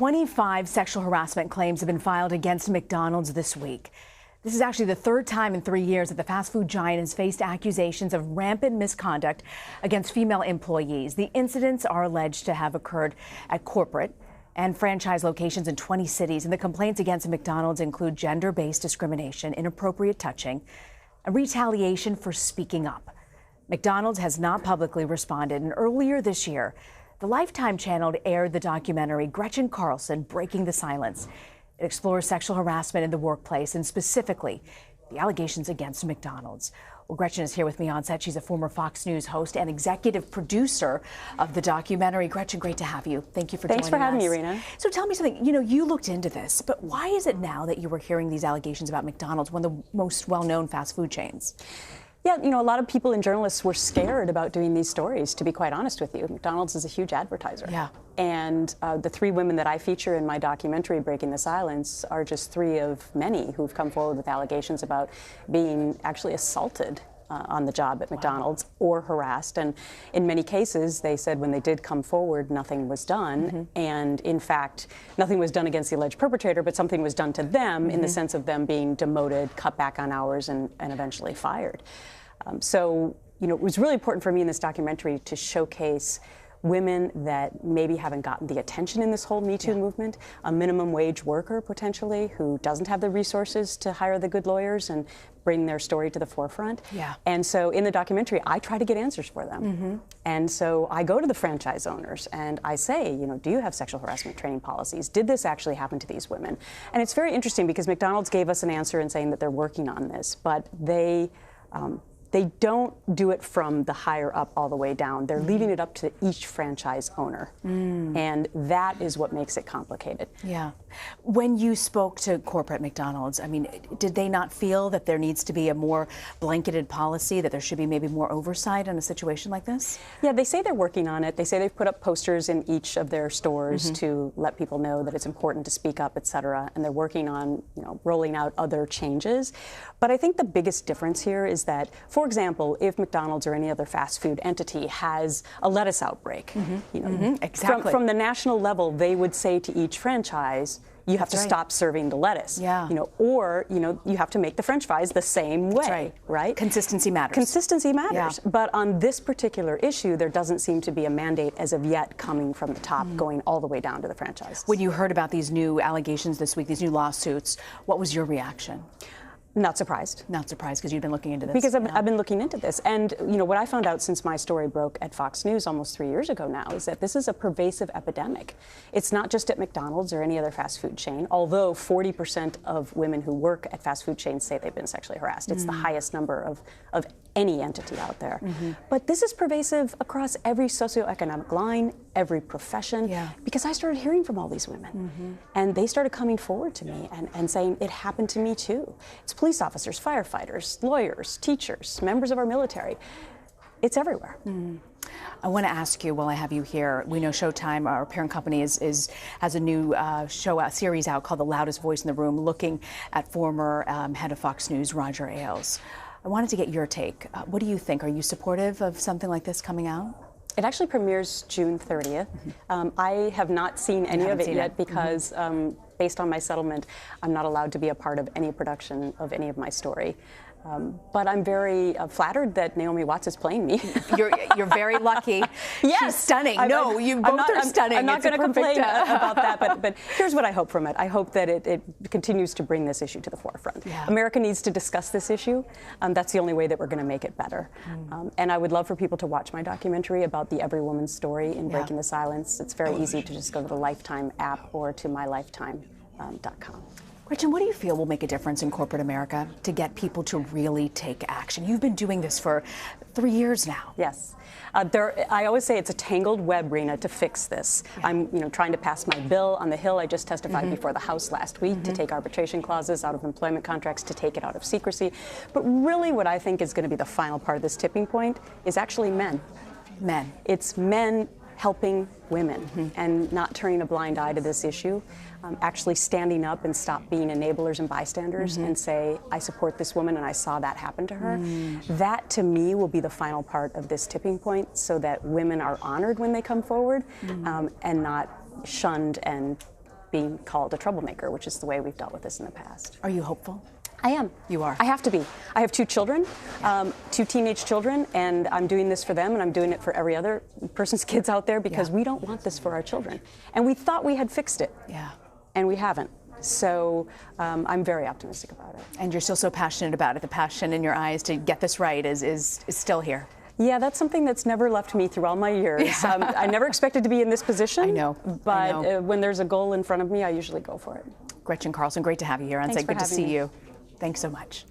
25 sexual harassment claims have been filed against McDonald's this week. This is actually the third time in 3 years that the fast food giant has faced accusations of rampant misconduct against female employees. The incidents are alleged to have occurred at corporate and franchise locations in 20 cities, and the complaints against McDonald's include gender-based discrimination, inappropriate touching, and retaliation for speaking up. McDonald's has not publicly responded, and earlier this year, the Lifetime channel aired the documentary Gretchen Carlson, Breaking the Silence. It explores sexual harassment in the workplace and specifically the allegations against McDonald's. Well, Gretchen is here with me on set. She's a former Fox News host and executive producer of the documentary. Gretchen, great to have you. Thank you for joining us. Thanks for having me, Rena. So tell me something. You looked into this, but why is it now that you were hearing these allegations about McDonald's, one of the most well-known fast food chains? Yeah, a lot of people and journalists were scared about doing these stories, to be quite honest with you. McDonald's is a huge advertiser. Yeah. And the three women that I feature in my documentary, Breaking the Silence, are just three of many who've come forward with allegations about being actually assaulted on the job at McDonald's or harassed. And in many cases, they said when they did come forward, nothing was done. And in fact, nothing was done against the alleged perpetrator, but something was done to them in the sense of them being demoted, cut back on hours, and eventually fired. So, it was really important for me in this documentary to showcase women that maybe haven't gotten the attention in this whole Me Too movement, a minimum wage worker potentially who doesn't have the resources to hire the good lawyers and bring their story to the forefront. Yeah. And so in the documentary, I try to get answers for them. And so I go to the franchise owners and I say, do you have sexual harassment training policies? Did this actually happen to these women? And it's very interesting because McDonald's gave us an answer in saying that they're working on this, but they don't do it from the higher up all the way down. They're leaving it up to each franchise owner. And that is what makes it complicated. Yeah. When you spoke to corporate McDonald's, did they not feel that there needs to be a more blanketed policy, that there should be maybe more oversight in a situation like this? Yeah, they say they're working on it. They say they've put up posters in each of their stores to let people know that it's important to speak up, et cetera. And they're working on, rolling out other changes. But I think the biggest difference here is that, for example, if McDonald's or any other fast food entity has a lettuce outbreak, exactly. From the national level, they would say to each franchise, you have to stop serving the lettuce. Yeah. Or you have to make the French fries the same way. Right? Consistency matters. Consistency matters. Yeah. But on this particular issue, there doesn't seem to be a mandate as of yet coming from the top, going all the way down to the franchise. When you heard about these new allegations this week, these new lawsuits, what was your reaction? Not surprised. Not surprised because you've been looking into this. Because I've been looking into this. And, what I found out since my story broke at Fox News almost 3 years ago now is that this is a pervasive epidemic. It's not just at McDonald's or any other fast food chain, although 40% of women who work at fast food chains say they've been sexually harassed. It's the highest number of any entity out there. But this is pervasive across every socioeconomic line, every profession, because I started hearing from all these women. And they started coming forward to me and saying, it happened to me too. It's police officers, firefighters, lawyers, teachers, members of our military. It's everywhere. I want to ask you while I have you here, we know Showtime, our parent company, has a new series out called The Loudest Voice in the Room, looking at former head of Fox News, Roger Ailes. I wanted to get your take. What do you think? Are you supportive of something like this coming out? It actually premieres June 30th. I have not seen any of it yet because based on my settlement, I'm not allowed to be a part of any production of any of my story. But I'm very flattered that Naomi Watts is playing me. You're very lucky. Yes. She's stunning. You both are stunning. I'm not going to complain about that, but here's what I hope from it. I hope that it continues to bring this issue to the forefront. Yeah. America needs to discuss this issue. That's the only way that we're going to make it better. And I would love for people to watch my documentary about the Every Woman's Story in Breaking the Silence. It's very easy to just go to the Lifetime app or to mylifetime.com. Gretchen, what do you feel will make a difference in corporate America to get people to really take action? You've been doing this for 3 years now. Yes. I always say it's a tangled web, Rena, to fix this. I'm trying to pass my bill on the Hill. I just testified before the House last week to take arbitration clauses out of employment contracts, to take it out of secrecy. But really what I think is going to be the final part of this tipping point is actually men. Men. It's men helping women and not turning a blind eye to this issue, actually standing up and stop being enablers and bystanders and say, I support this woman and I saw that happen to her. That, to me, will be the final part of this tipping point so that women are honored when they come forward and not shunned and being called a troublemaker, which is the way we've dealt with this in the past. Are you hopeful? I am. You are? I have to be. I have 2 children, 2 teenage children, and I'm doing this for them, and I'm doing it for every other person's kids out there, because we don't want this for our children. And we thought we had fixed it, and we haven't. So I'm very optimistic about it. And you're still so passionate about it. The passion in your eyes to get this right is still here. Yeah, that's something that's never left me through all my years. I never expected to be in this position. I know. But when there's a goal in front of me, I usually go for it. Gretchen Carlson, great to have you here on Thanks Set. Good to for see having me. you. Thanks so much.